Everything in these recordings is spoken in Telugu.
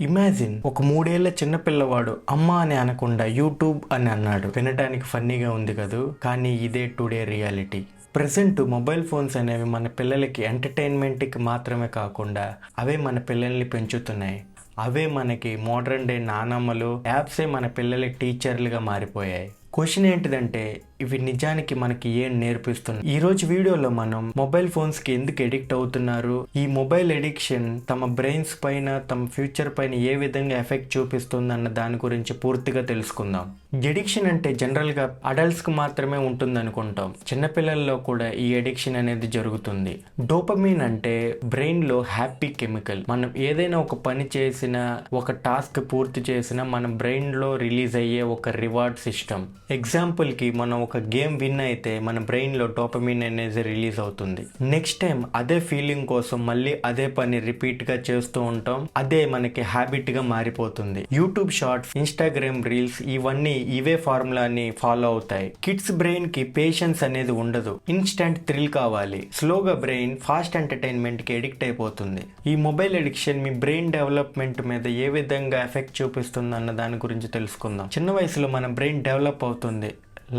ఇమాజిన్ ఒక 3 ఏళ్ల చిన్న పిల్లవాడు అమ్మ అని అనకుండా యూట్యూబ్ అని అన్నాడు. వినడానికి ఫన్నీగా ఉంది కదూ, కానీ ఇదే today reality. Present mobile phones అనేవి మన పిల్లలకి ఎంటర్టైన్మెంట్కి మాత్రమే కాకుండా అవే మన పిల్లల్ని పెంచుతున్నాయి. అవే మనకి మోడర్న్ డే నానమ్మలు, యాప్సే మన పిల్లలకి టీచర్లుగా మారిపోయాయి. క్వశ్చన్ ఏంటిదంటే, ఇవి నిజానికి మనకి ఏం నేర్పిస్తున్నాయి? ఈ రోజు వీడియోలో మనం మొబైల్ ఫోన్స్ కి ఎందుకు ఎడిక్ట్ అవుతున్నారు, ఈ మొబైల్ ఎడిక్షన్ తమ బ్రెయిన్స్ పైన, తమ ఫ్యూచర్ పైన ఏ విధంగా ఎఫెక్ట్ చూపిస్తుంది అన్న దాని గురించి పూర్తిగా తెలుసుకుందాం. ఎడిక్షన్ అంటే జనరల్ గా అడల్ట్స్ కి మాత్రమే ఉంటుంది అనుకుంటాం. చిన్నపిల్లల్లో కూడా ఈ ఎడిక్షన్ అనేది జరుగుతుంది. డోపమిన్ అంటే బ్రెయిన్ లో హ్యాపీ కెమికల్. మనం ఏదైనా ఒక పని చేసినా, ఒక టాస్క్ పూర్తి చేసినా మన బ్రెయిన్ లో రిలీజ్ అయ్యే ఒక రివార్డ్ సిస్టమ్. ఎగ్జాంపుల్ కి మనం ఒక గేమ్ విన్ అయితే మన బ్రెయిన్ లో డోపమిన్ అనేది రిలీజ్ అవుతుంది. నెక్స్ట్ టైం అదే ఫీలింగ్ కోసం మళ్ళీ అదే పని రిపీట్ గా చేస్తూ ఉంటాం. అదే మనకి హ్యాబిట్ గా మారిపోతుంది. యూట్యూబ్ షార్ట్స్, ఇన్స్టాగ్రామ్ రీల్స్ ఇవన్నీ ఇవే ఫార్ములాని ఫాలో అవుతాయి. కిడ్స్ బ్రెయిన్ కి పేషెన్స్ అనేది ఉండదు. ఇన్స్టెంట్ థ్రిల్ కావాలి. స్లోగా బ్రెయిన్ ఫాస్ట్ ఎంటర్టైన్మెంట్ కి ఎడిక్ట్ అయిపోతుంది. ఈ మొబైల్ ఎడిక్షన్ మీ బ్రెయిన్ డెవలప్మెంట్ మీద ఏ విధంగా ఎఫెక్ట్ చూపిస్తుంది అన్న దాని గురించి తెలుసుకుందాం. చిన్న వయసులో మన బ్రెయిన్ డెవలప్ అవుతుంది.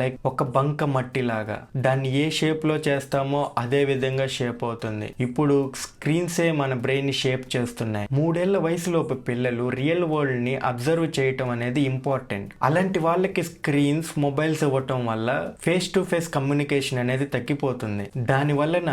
లైక్ ఒక బంక మట్టి లాగా. దాన్ని ఏ షేప్ లో చేస్తామో అదే విధంగా షేప్ అవుతుంది. ఇప్పుడు స్క్రీన్సే మన బ్రెయిన్ ని షేప్ చేస్తున్నాయి. 3 ఏళ్ల వయసులోపు పిల్లలు రియల్ వరల్డ్ ని అబ్జర్వ్ చేయటం అనేది ఇంపార్టెంట్. అలాంటి వాళ్ళకి స్క్రీన్స్, మొబైల్స్ ఇవ్వటం వల్ల ఫేస్ టు ఫేస్ కమ్యూనికేషన్ అనేది తగ్గిపోతుంది. దాని వలన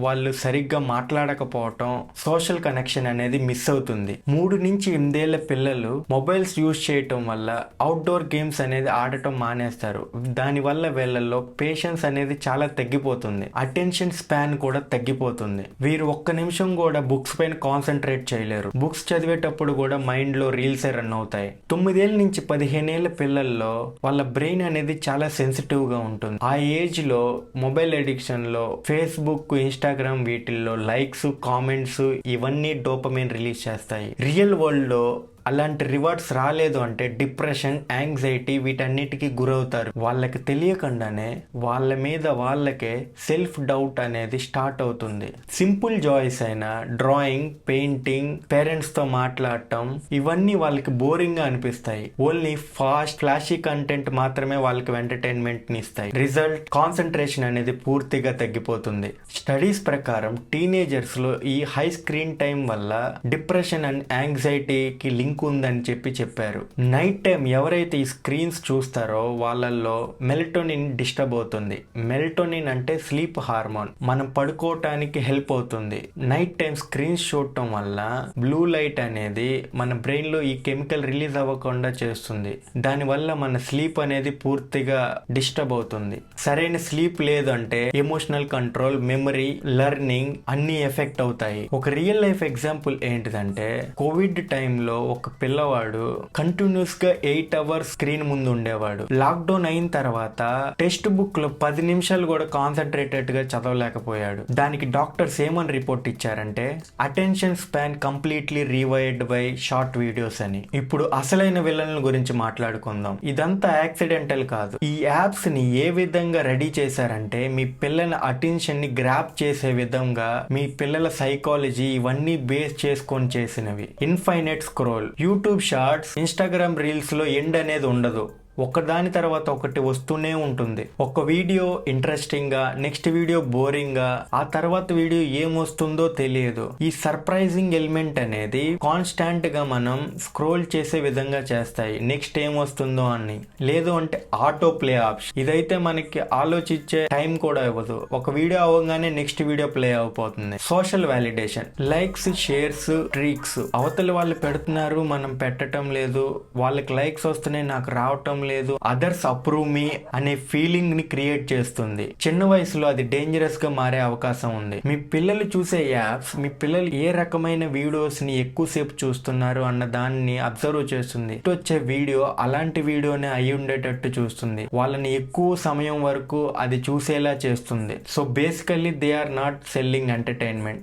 వాళ్ళు సరిగ్గా మాట్లాడకపోవటం, సోషల్ కనెక్షన్ అనేది మిస్ అవుతుంది. 3 నుంచి 8 ఏళ్ల పిల్లలు మొబైల్స్ యూజ్ చేయటం వల్ల అవుట్డోర్ గేమ్స్ అనేది ఆడటం మానేస్తారు. దానివల్ల వీళ్ళల్లో పేషెన్స్ అనేది చాలా తగ్గిపోతుంది. అటెన్షన్ స్పాన్ కూడా తగ్గిపోతుంది. వీరు ఒక్క నిమిషం కూడా బుక్స్ పైన కాన్సన్ట్రేట్ చేయలేరు. బుక్స్ చదివేటప్పుడు కూడా మైండ్ లో రీల్సే రన్ అవుతాయి. 9 ఏళ్ళ నుంచి 15 ఏళ్ల పిల్లల్లో వాళ్ళ బ్రెయిన్ అనేది చాలా సెన్సిటివ్ గా ఉంటుంది. ఆ ఏజ్ లో మొబైల్ ఎడిక్షన్ లో ఫేస్బుక్, ఇన్స్టాగ్రామ్ వీటిల్లో లైక్స్, కామెంట్స్ ఇవన్నీ డోపమైన్ రిలీజ్ చేస్తాయి. రియల్ వరల్డ్ లో అలాంటి రివార్డ్స్ రాలేదు అంటే డిప్రెషన్, యాంగ్జైటీ వీటన్నిటికీ గురవుతారు. వాళ్ళకి తెలియకుండానే వాళ్ళ మీద వాళ్ళకే సెల్ఫ్ డౌట్ అనేది స్టార్ట్ అవుతుంది. సింపుల్ జాయ్స్ అయిన డ్రాయింగ్, పెయింటింగ్, పేరెంట్స్ తో మాట్లాడటం ఇవన్నీ వాళ్ళకి బోరింగ్ గా అనిపిస్తాయి. ఓన్లీ ఫాస్ట్, ఫ్లాషీ కంటెంట్ మాత్రమే వాళ్ళకి ఎంటర్టైన్మెంట్ ని ఇస్తాయి. రిజల్ట్, కాన్సన్ట్రేషన్ అనేది పూర్తిగా తగ్గిపోతుంది. స్టడీస్ ప్రకారం టీనేజర్స్ లో ఈ హై స్క్రీన్ టైం వల్ల డిప్రెషన్ అండ్ యాంగ్జైటీకి లింక్ ఉందని చెప్పారు. నైట్ టైం ఎవరైతే ఈ స్క్రీన్స్ చూస్తారో వాళ్ళల్లో మెలటోనిన్ డిస్టర్బ్ అవుతుంది. మెలటోనిన్ అంటే స్లీప్ హార్మోన్. మనం పడుకోవటానికి హెల్ప్ అవుతుంది. నైట్ టైం స్క్రీన్స్ చూడటం వల్ల బ్లూ లైట్ అనేది మన బ్రెయిన్ లో ఈ కెమికల్ రిలీజ్ అవ్వకుండా చేస్తుంది. దానివల్ల మన స్లీప్ అనేది పూర్తిగా డిస్టర్బ్ అవుతుంది. సరైన స్లీప్ లేదు అంటే ఎమోషనల్ కంట్రోల్, మెమరీ, లెర్నింగ్ అన్ని ఎఫెక్ట్ అవుతాయి. ఒక రియల్ లైఫ్ ఎగ్జాంపుల్ ఏంటిదంటే, కోవిడ్ టైంలో ఒక పిల్లవాడు కంటిన్యూస్ గా 8 hours స్క్రీన్ ముందు ఉండేవాడు. లాక్డౌన్ అయిన తర్వాత టెక్స్ట్ బుక్ లో 10 నిమిషాలు కూడా కాన్సన్ట్రేటెడ్ గా చదవలేకపోయాడు. దానికి డాక్టర్స్ ఏమని రిపోర్ట్ ఇచ్చారంటే, attention span completely rewired by short videos అని. ఇప్పుడు అసలైన విలన్ల గురించి మాట్లాడుకుందాం. ఇదంతా యాక్సిడెంటల్ కాదు. ఈ యాప్స్ ని ఏ విధంగా రెడీ చేశారంటే, మీ పిల్లల అటెన్షన్ ని గ్రాప్ చేసే విధంగా, మీ పిల్లల సైకాలజీ ఇవన్నీ బేస్ చేసుకొని చేసినవి. Infinite scroll, YouTube shorts, Instagram reels లో ఎండ్ అనేది ఉండదు. ఒకదాని తర్వాత ఒకటి వస్తూనే ఉంటుంది. ఒక వీడియో ఇంట్రెస్టింగ్ గా, నెక్స్ట్ వీడియో బోరింగ్ గా, ఆ తర్వాత వీడియో ఏమొస్తుందో తెలియదు. ఈ సర్ప్రైజింగ్ ఎలిమెంట్ అనేది కాన్స్టాంట్ గా మనం స్క్రోల్ చేసే విధంగా చేస్తాయి. నెక్స్ట్ ఏమొస్తుందో అని. లేదు అంటే ఆటో ప్లే ఆప్షన్. ఇదైతే మనకి ఆలోచించే టైం కూడా ఇవ్వదు. ఒక వీడియో అవ్వగానే నెక్స్ట్ వీడియో ప్లే అయిపోతుంది. Social validation, likes, shares, streaks. అవతల వాళ్ళు పెడుతున్నారు, మనం పెట్టడం లేదు. వాళ్ళకి లైక్స్ వస్తున్నాయి, నాకు రావటం లేదు. అదర్స్ అప్రూవ్ మీ అనే ఫీలింగ్ ని క్రియేట్ చేస్తుంది. చిన్న వయసులో అది డేంజరస్ గా మారే అవకాశం ఉంది. మీ పిల్లలు చూసే యాప్స్ మీ పిల్లలు ఏ రకమైన వీడియోస్ ని ఎక్కువసేపు చూస్తున్నారు అన్న దాన్ని అబ్జర్వ్ చేస్తుంది. వచ్చే వీడియో అలాంటి వీడియోనే అయి ఉండేటట్టు చూస్తుంది. వాళ్ళని ఎక్కువ సమయం వరకు అది చూసేలా చేస్తుంది. So basically they are not selling entertainment,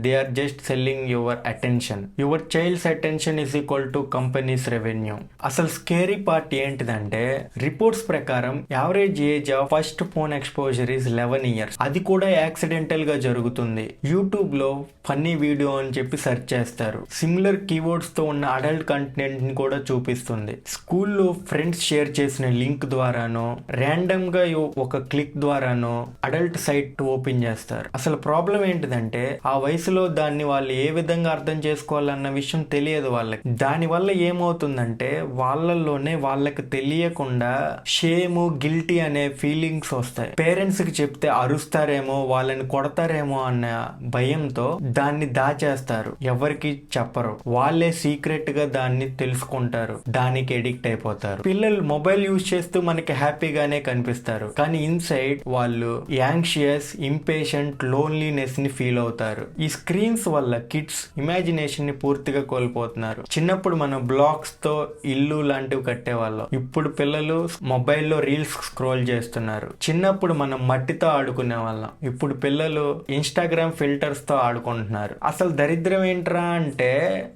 they are just selling your attention. Your child's attention is equal to company's revenue. అసలు స్కేరీ పార్ట్ ఏంటిదంటే, రిపోర్ట్స్ ప్రకారం average age of first phone exposure is 11 years. అది కూడా యాక్సిడెంటల్ గా జరుగుతుంది. యూట్యూబ్ లో ఫన్నీ వీడియో అని చెప్పి సెర్చ్ చేస్తారు, సిమిలర్ కీవర్డ్స్ తో ఉన్న అడల్ట్ కంటెంట్ ని కూడా చూపిస్తుంది. స్కూల్లో ఫ్రెండ్స్ షేర్ చేసిన లింక్ ద్వారానో ర్యాండమ్ గా ఒక క్లిక్ ద్వారానో అడల్ట్ సైట్ ఓపెన్ చేస్తారు. అసలు ప్రాబ్లం ఏంటిదంటే, ఆ వయసులో దాన్ని వాళ్ళు ఏ విధంగా అర్థం చేసుకోవాలన్న విషయం తెలియదు వాళ్ళకి. దాని వల్ల ఏమవుతుందంటే వాళ్ళల్లోనే వాళ్ళకి తెలియకుండా షేమ్, గిల్టీ అనే ఫీలింగ్స్ వస్తాయి. పేరెంట్స్ కి చెప్తే అరుస్తారేమో, వాళ్ళని కొడతారేమో అన్న భయంతో దాన్ని దాచేస్తారు, ఎవరికి చెప్పరు. వాళ్ళే సీక్రెట్ గా దాన్ని తెలుసుకుంటారు, దానికి ఎడిక్ట్ అయిపోతారు. పిల్లలు మొబైల్ యూజ్ చేస్తూ మనకి హ్యాపీగానే కనిపిస్తారు, కానీ ఇన్సైడ్ వాళ్ళు యాంగ్షియస్, ఇంపేషెంట్, లోన్లీనెస్ ని ఫీల్ అవుతారు. ఈ స్క్రీన్స్ వల్ల కిడ్స్ ఇమాజినేషన్ ని పూర్తిగా కోల్పోతున్నారు. చిన్నప్పుడు మనం బ్లాక్స్ తో ఇల్లు లాంటివి కట్టేవాళ్ళం, ఇప్పుడు పిల్లలు మొబైల్లో రీల్స్ స్క్రోల్ చేస్తున్నారు. చిన్నప్పుడు మనం మట్టితో ఆడుకునే వాళ్ళం, ఇప్పుడు పిల్లలు ఇన్స్టాగ్రామ్ ఫిల్టర్స్ తో ఆడుకుంటున్నారు. అసలు దరిద్రం ఏంట్రా అంటే,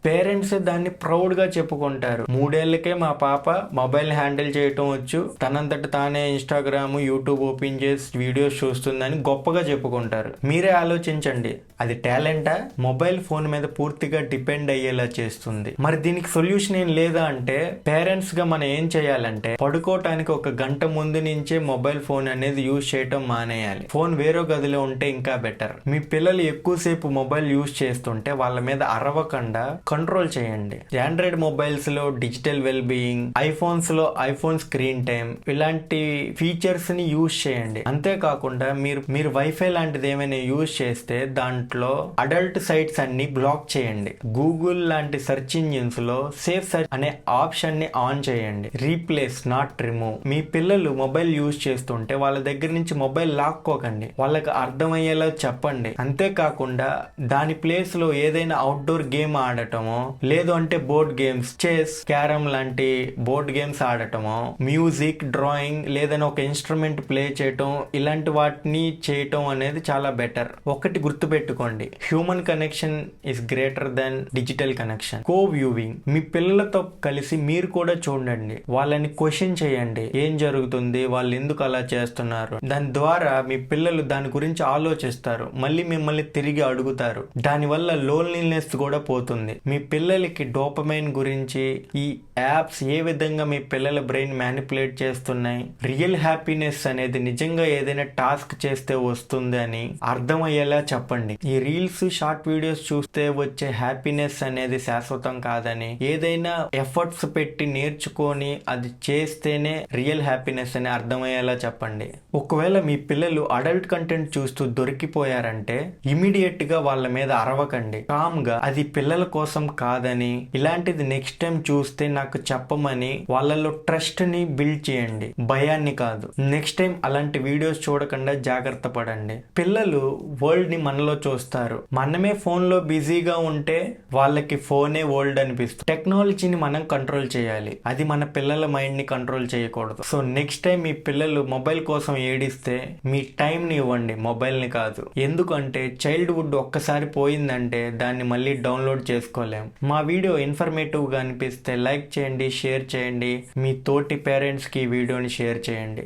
పేరెంట్స్ దాన్ని ప్రౌడ్ గా చెప్పుకుంటారు. 3 ఏళ్లకే మా పాప మొబైల్ హ్యాండిల్ చేయటం వచ్చు, తనంతట తానే ఇన్స్టాగ్రామ్, యూట్యూబ్ ఓపెన్ చేసి వీడియోస్ చూస్తుందని గొప్పగా చెప్పుకుంటారు. మీరే ఆలోచించండి, అది టాలెంటా? మొబైల్ ఫోన్ మీద పూర్తిగా డిపెండ్ అయ్యేలా చేస్తుంది. మరి దీనికి సొల్యూషన్ ఏం లేదా అంటే, పేరెంట్స్ గా మనం ఏం చేయాలంటే, పడుకోవటానికి 1 గంట ముందు నుంచే మొబైల్ ఫోన్ అనేది యూజ్ చేయటం మానేయాలి. ఫోన్ వేరే గదిలో ఉంటే ఇంకా బెటర్. మీ పిల్లలు ఎక్కువసేపు మొబైల్ యూజ్ చేస్తుంటే వాళ్ళ మీద అరవకుండా కంట్రోల్ చేయండి. ఆండ్రాయిడ్ మొబైల్స్ లో డిజిటల్ వెల్ బీయింగ్, ఐఫోన్స్ లో ఐఫోన్ స్క్రీన్ టైం, ఇలాంటి ఫీచర్స్ ని యూజ్ చేయండి. అంతేకాకుండా మీరు వైఫై లాంటిది ఏమైనా యూజ్ చేస్తే దాంట్లో అడల్ట్ సైట్స్ అన్ని బ్లాక్ చేయండి. గూగుల్ లాంటి సెర్చ్ ఇంజిన్స్ లో సేఫ్ సెర్చ్ అనే ఆప్షన్ ని ఆన్ చేయండి. Replace, not remove. మీ పిల్లలు మొబైల్ యూజ్ చేస్తుంటే వాళ్ళ దగ్గర నుంచి మొబైల్ లాక్కోకండి, వాళ్ళకి అర్థమయ్యేలా చెప్పండి. అంతేకాకుండా దాని ప్లేస్ లో ఏదైనా అవుట్డోర్ గేమ్ ఆడటమో, లేదు అంటే బోర్డ్ గేమ్స్, చెస్, క్యారమ్ లాంటి బోర్డ్ గేమ్స్ ఆడటమో, మ్యూజిక్, డ్రాయింగ్, లేదని ఒక ఇన్స్ట్రుమెంట్ ప్లే చేయటం, ఇలాంటి వాటిని చేయటం అనేది చాలా బెటర్. ఒకటి గుర్తుపెట్టుకోండి, human connection is greater than digital connection. Co viewing, మీ పిల్లలతో కలిసి మీరు కూడా చూడండి, వాళ్ళని క్వశ్చన్ చేయండి, ఏం జరుగుతుంది, వాళ్ళు ఎందుకు అలా చేస్తున్నారు. దాని ద్వారా మీ పిల్లలు దాని గురించి ఆలోచిస్తారు, మళ్ళీ మిమ్మల్ని తిరిగి అడుగుతారు. దానివల్ల లోన్లీనెస్ కూడా పోతుంది. మీ పిల్లలకి డోపమైన్ గురించి, ఈ యాప్స్ ఏ విధంగా మీ పిల్లల బ్రెయిన్ మ్యానిపులేట్ చేస్తున్నాయి, రియల్ హ్యాపీనెస్ అనేది నిజంగా ఏదైనా టాస్క్ చేస్తే వస్తుంది అని అర్థమయ్యేలా చెప్పండి. ఈ రీల్స్, షార్ట్ వీడియోస్ చూస్తే వచ్చే హ్యాపీనెస్ అనేది శాశ్వతం కాదని, ఏదైనా ఎఫర్ట్స్ పెట్టి నేర్చుకొని అది చేస్తేనే రియల్ హ్యాపీనెస్ అని అర్థమయ్యేలా చెప్పండి. ఒకవేళ మీ పిల్లలు అడల్ట్ కంటెంట్ చూస్తూ దొరికిపోయారంటే ఇమీడియట్ గా వాళ్ళ మీద అరవకండి. కామ్ గా అది పిల్లల కోసం కాదని, ఇలాంటిది నెక్స్ట్ టైం చూస్తే నాకు చెప్పమని వాళ్ళలో ట్రస్ట్ ని బిల్డ్ చేయండి, భయాన్ని కాదు. నెక్స్ట్ టైం అలాంటి వీడియోస్ చూడకుండా జాగ్రత్త పడండి. పిల్లలు వరల్డ్ ని మనలో చూస్తారు, మనమే ఫోన్ లో బిజీగా ఉంటే వాళ్ళకి ఫోనే వరల్డ్ అనిపిస్తుంది. టెక్నాలజీని మనం కంట్రోల్ చేయాలి, అది మన పిల్లల మైండ్ ని కంట్రోల్ చేయకూడదు. సో నెక్స్ట్ టైం మీ పిల్లలు మొబైల్ కోసం ఏడిస్తే మీ టైం ని ఇవ్వండి, మొబైల్ ని కాదు. ఎందుకంటే చైల్డ్హుడ్ ఒక్కసారి పోయిందంటే దాన్ని మళ్ళీ డౌన్లోడ్ చేసుకోలేం. మా వీడియో ఇన్ఫర్మేటివ్ గా అనిపిస్తే లైక్ చేయండి, షేర్ చేయండి, మీ తోటి పేరెంట్స్ కి ఈ వీడియోని షేర్ చేయండి.